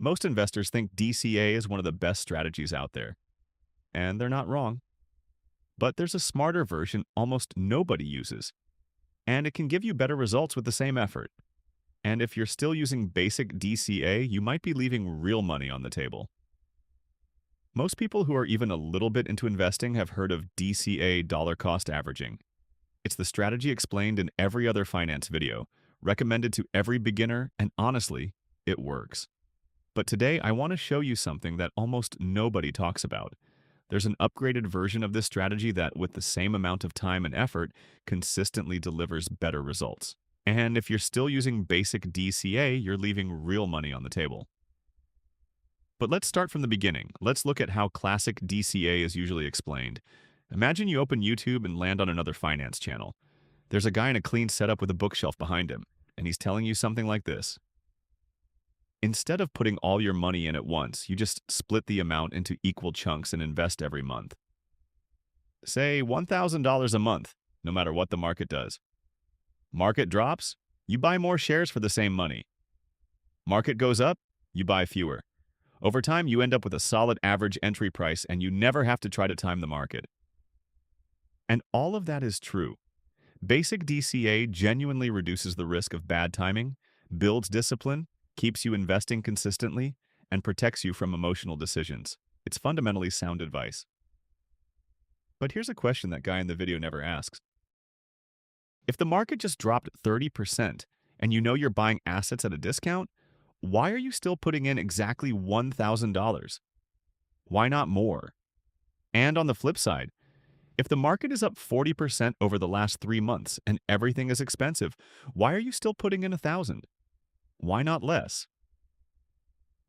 Most investors think DCA is one of the best strategies out there, and they're not wrong. But there's a smarter version almost nobody uses, and it can give you better results with the same effort. And if you're still using basic DCA, you might be leaving real money on the table. Most people who are even a little bit into investing have heard of DCA dollar cost averaging. It's the strategy explained in every other finance video, recommended to every beginner, and honestly, it works. But today, I want to show you something that almost nobody talks about. There's an upgraded version of this strategy that, with the same amount of time and effort, consistently delivers better results. And if you're still using basic DCA, you're leaving real money on the table. But let's start from the beginning. Let's look at how classic DCA is usually explained. Imagine you open YouTube and land on another finance channel. There's a guy in a clean setup with a bookshelf behind him, and he's telling you something like this. Instead of putting all your money in at once, you just split the amount into equal chunks and invest every month. Say $1,000 a month, no matter what the market does. Market drops, you buy more shares for the same money. Market goes up, you buy fewer. Over time, you end up with a solid average entry price and you never have to try to time the market. And all of that is true. Basic DCA genuinely reduces the risk of bad timing, builds discipline, keeps you investing consistently, and protects you from emotional decisions. It's fundamentally sound advice. But here's a question that guy in the video never asks. If the market just dropped 30% and you know you're buying assets at a discount, why are you still putting in exactly $1,000? Why not more? And on the flip side, if the market is up 40% over the last 3 months and everything is expensive, why are you still putting in 1,000? Why not less?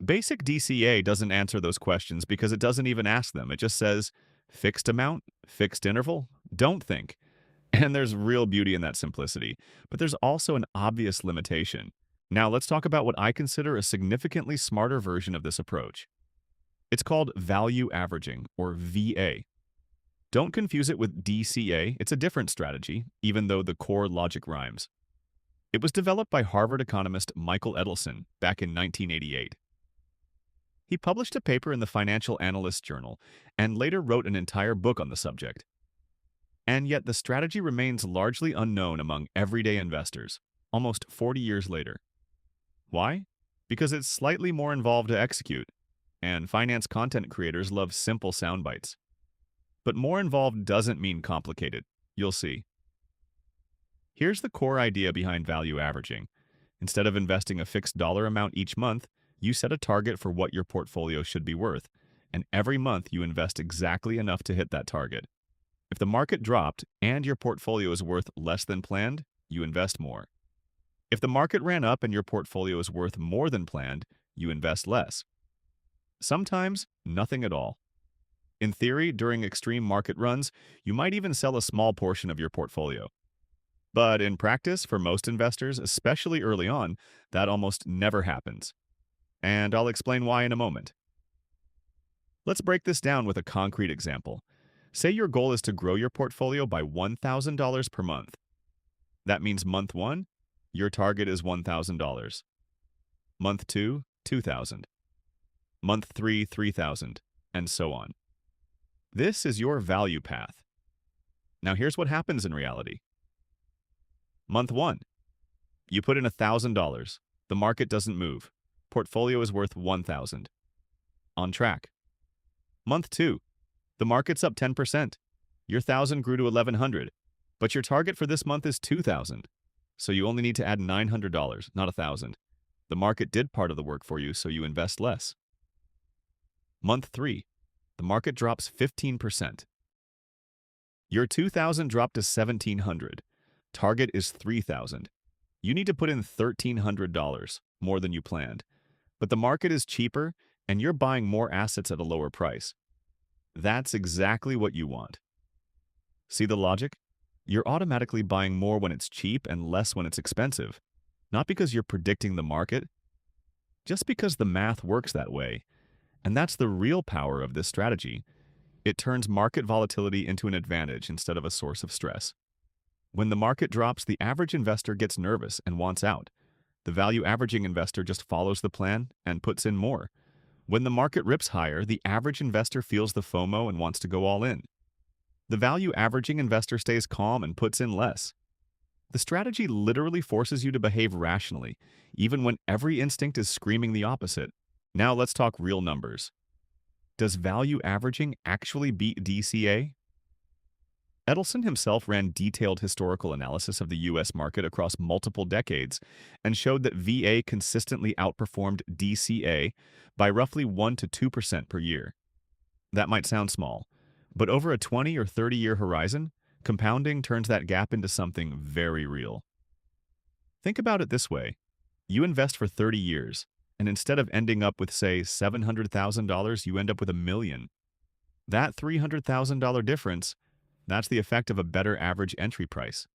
Basic DCA doesn't answer those questions because it doesn't even ask them. It just says, fixed amount, fixed interval, don't think. And there's real beauty in that simplicity. But there's also an obvious limitation. Now let's talk about what I consider a significantly smarter version of this approach. It's called value averaging, or VA. Don't confuse it with DCA, it's a different strategy, even though the core logic rhymes. It was developed by Harvard economist Michael Edelson back in 1988. He published a paper in the Financial Analyst Journal and later wrote an entire book on the subject. And yet the strategy remains largely unknown among everyday investors, almost 40 years later. Why? Because it's slightly more involved to execute, and finance content creators love simple sound bites. But more involved doesn't mean complicated. You'll see. Here's the core idea behind value averaging. Instead of investing a fixed dollar amount each month, you set a target for what your portfolio should be worth, and every month you invest exactly enough to hit that target. If the market dropped and your portfolio is worth less than planned, you invest more. If the market ran up and your portfolio is worth more than planned, you invest less. Sometimes, nothing at all. In theory, during extreme market runs, you might even sell a small portion of your portfolio. But in practice, for most investors, especially early on, that almost never happens. And I'll explain why in a moment. Let's break this down with a concrete example. Say your goal is to grow your portfolio by $1,000 per month. That means month 1, your target is $1,000. Month 2, $2,000. Month 3, $3,000, and so on. This is your value path. Now here's what happens in reality. Month 1, you put in $1,000. The market doesn't move. Portfolio is worth $1,000. On track. Month 2, the market's up 10%. Your $1,000 grew to $1,100, but your target for this month is $2,000. So you only need to add $900, not $1,000. The market did part of the work for you, so you invest less. Month 3, the market drops 15%. Your $2,000 dropped to $1,700. Target is $3,000. You need to put in $1,300, more than you planned. But the market is cheaper, and you're buying more assets at a lower price. That's exactly what you want. See the logic? You're automatically buying more when it's cheap and less when it's expensive. Not because you're predicting the market, just because the math works that way. And that's the real power of this strategy. It turns market volatility into an advantage instead of a source of stress. When the market drops, the average investor gets nervous and wants out. The value averaging investor just follows the plan and puts in more. When the market rips higher, the average investor feels the FOMO and wants to go all in. The value averaging investor stays calm and puts in less. The strategy literally forces you to behave rationally, even when every instinct is screaming the opposite. Now let's talk real numbers. Does value averaging actually beat DCA? Edelson himself ran detailed historical analysis of the U.S. market across multiple decades and showed that VA consistently outperformed DCA by roughly 1 to 2% per year. That might sound small, but over a 20 or 30-year horizon, compounding turns that gap into something very real. Think about it this way. You invest for 30 years, and instead of ending up with, say, $700,000, you end up with $1 million. That $300,000 difference, that's the effect of a better average entry price.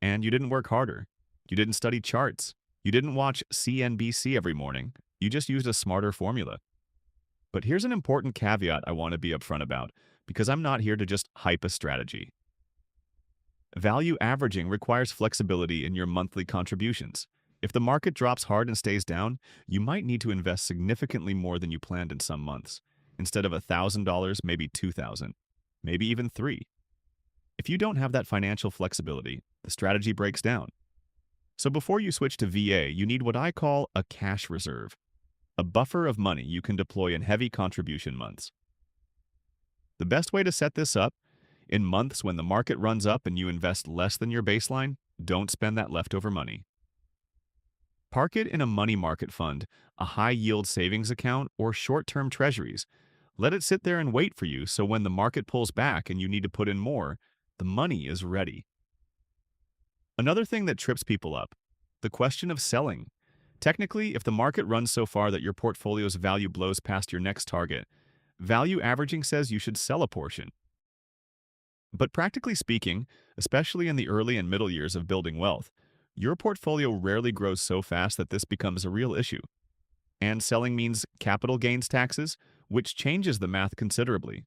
And you didn't work harder. You didn't study charts. You didn't watch CNBC every morning. You just used a smarter formula. But here's an important caveat I want to be upfront about, because I'm not here to just hype a strategy. Value averaging requires flexibility in your monthly contributions. If the market drops hard and stays down, you might need to invest significantly more than you planned in some months. Instead of $1,000, maybe $2,000, maybe even $3,000. If you don't have that financial flexibility, the strategy breaks down. So before you switch to VA, you need what I call a cash reserve, a buffer of money you can deploy in heavy contribution months. The best way to set this up, in months when the market runs up and you invest less than your baseline, don't spend that leftover money. Park it in a money market fund, a high-yield savings account, or short-term treasuries. Let it sit there and wait for you so when the market pulls back and you need to put in more, the money is ready. Another thing that trips people up, the question of selling. Technically, if the market runs so far that your portfolio's value blows past your next target, value averaging says you should sell a portion. But practically speaking, especially in the early and middle years of building wealth, your portfolio rarely grows so fast that this becomes a real issue. And selling means capital gains taxes, which changes the math considerably.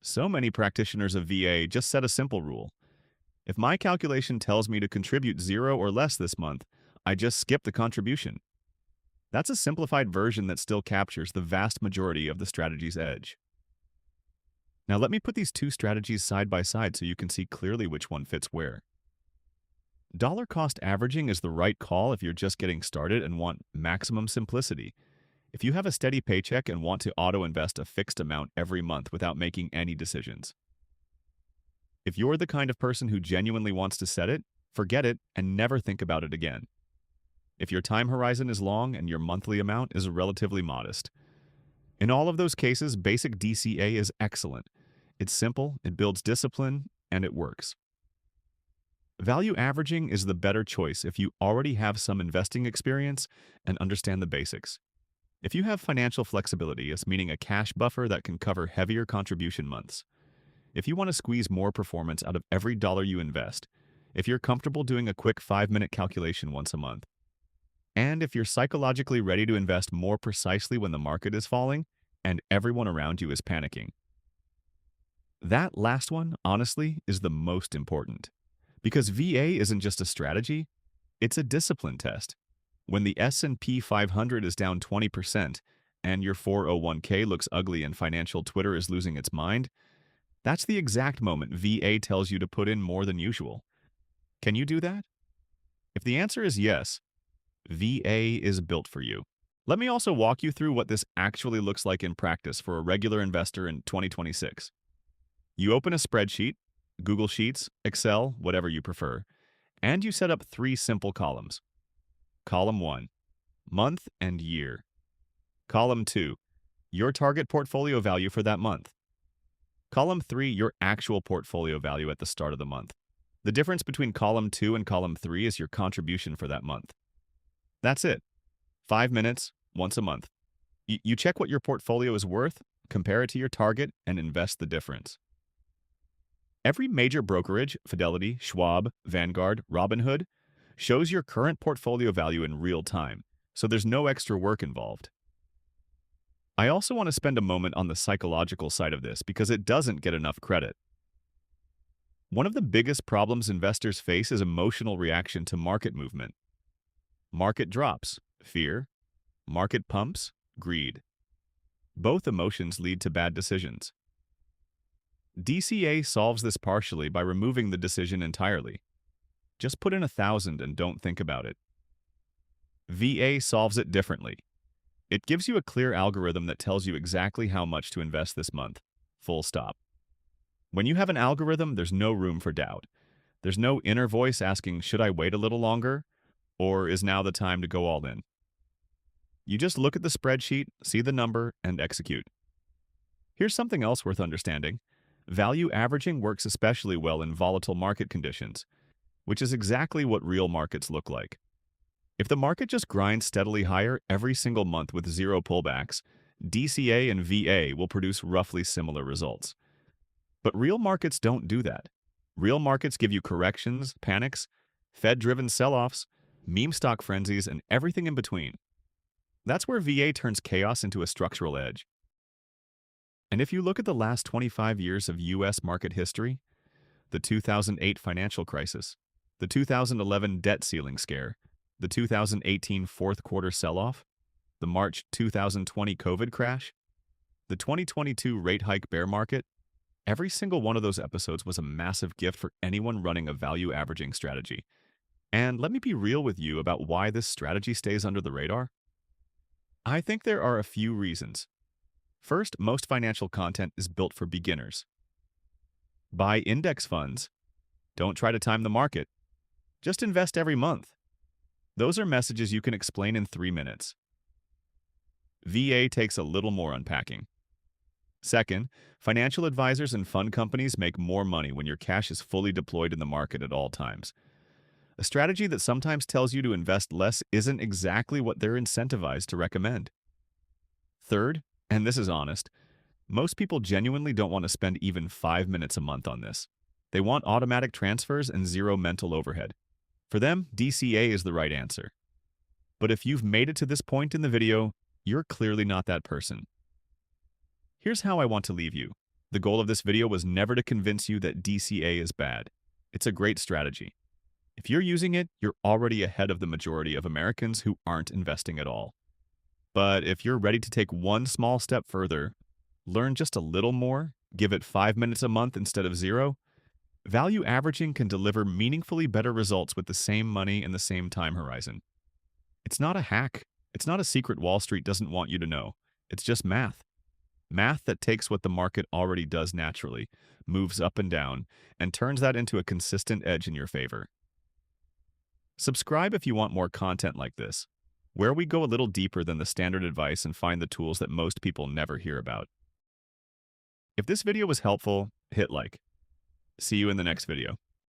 So many practitioners of VA just set a simple rule. If my calculation tells me to contribute 0 or less this month, I just skip the contribution. That's a simplified version that still captures the vast majority of the strategy's edge. Now let me put these two strategies side by side so you can see clearly which one fits where. Dollar cost averaging is the right call if you're just getting started and want maximum simplicity. If you have a steady paycheck and want to auto-invest a fixed amount every month without making any decisions. If you're the kind of person who genuinely wants to set it, forget it and never think about it again. If your time horizon is long and your monthly amount is relatively modest. In all of those cases, basic DCA is excellent. It's simple, it builds discipline, and it works. Value averaging is the better choice if you already have some investing experience and understand the basics. If you have financial flexibility, it's meaning a cash buffer that can cover heavier contribution months. If you want to squeeze more performance out of every dollar you invest, if you're comfortable doing a quick 5-minute calculation once a month, and if you're psychologically ready to invest more precisely when the market is falling and everyone around you is panicking. That last one, honestly, is the most important. Because VA isn't just a strategy, it's a discipline test. When the S&P 500 is down 20% and your 401k looks ugly and financial Twitter is losing its mind, that's the exact moment VA tells you to put in more than usual. Can you do that? If the answer is yes, VA is built for you. Let me also walk you through what this actually looks like in practice for a regular investor in 2026. You open a spreadsheet, Google Sheets, Excel, whatever you prefer, and you set up 3 simple columns. Column 1, month and year. Column 2, your target portfolio value for that month. Column 3, your actual portfolio value at the start of the month. The difference between column 2 and column 3 is your contribution for that month. That's it. 5 minutes, once a month. You check what your portfolio is worth, compare it to your target, and invest the difference. Every major brokerage, Fidelity, Schwab, Vanguard, Robinhood, shows your current portfolio value in real time, so there's no extra work involved. I also want to spend a moment on the psychological side of this because it doesn't get enough credit. One of the biggest problems investors face is emotional reaction to market movement. Market drops, fear. Market pumps, greed. Both emotions lead to bad decisions. DCA solves this partially by removing the decision entirely. Just put in 1,000 and don't think about it. VA solves it differently. It gives you a clear algorithm that tells you exactly how much to invest this month. Full stop. When you have an algorithm, there's no room for doubt. There's no inner voice asking, should I wait a little longer? Or is now the time to go all in? You just look at the spreadsheet, see the number, and execute. Here's something else worth understanding. Value averaging works especially well in volatile market conditions, which is exactly what real markets look like. If the market just grinds steadily higher every single month with zero pullbacks, DCA and VA will produce roughly similar results. But real markets don't do that. Real markets give you corrections, panics, Fed-driven sell-offs, meme stock frenzies, and everything in between. That's where VA turns chaos into a structural edge. And if you look at the last 25 years of U.S. market history, the 2008 financial crisis, the 2011 debt ceiling scare, the 2018 fourth quarter sell-off, the March 2020 COVID crash, the 2022 rate hike bear market, every single one of those episodes was a massive gift for anyone running a value averaging strategy. And let me be real with you about why this strategy stays under the radar. I think there are a few reasons. First, most financial content is built for beginners. Buy index funds. Don't try to time the market. Just invest every month. Those are messages you can explain in 3 minutes. VA takes a little more unpacking. Second, financial advisors and fund companies make more money when your cash is fully deployed in the market at all times. A strategy that sometimes tells you to invest less isn't exactly what they're incentivized to recommend. Third, and this is honest, most people genuinely don't want to spend even 5 minutes a month on this. They want automatic transfers and zero mental overhead. For them, DCA is the right answer. But if you've made it to this point in the video, you're clearly not that person. Here's how I want to leave you. The goal of this video was never to convince you that DCA is bad. It's a great strategy. If you're using it, you're already ahead of the majority of Americans who aren't investing at all. But if you're ready to take one small step further, learn just a little more, give it 5 minutes a month instead of 0, value averaging can deliver meaningfully better results with the same money and the same time horizon. It's not a hack. It's not a secret Wall Street doesn't want you to know. It's just math. Math that takes what the market already does naturally, moves up and down, and turns that into a consistent edge in your favor. Subscribe if you want more content like this, where we go a little deeper than the standard advice and find the tools that most people never hear about. If this video was helpful, hit like. See you in the next video.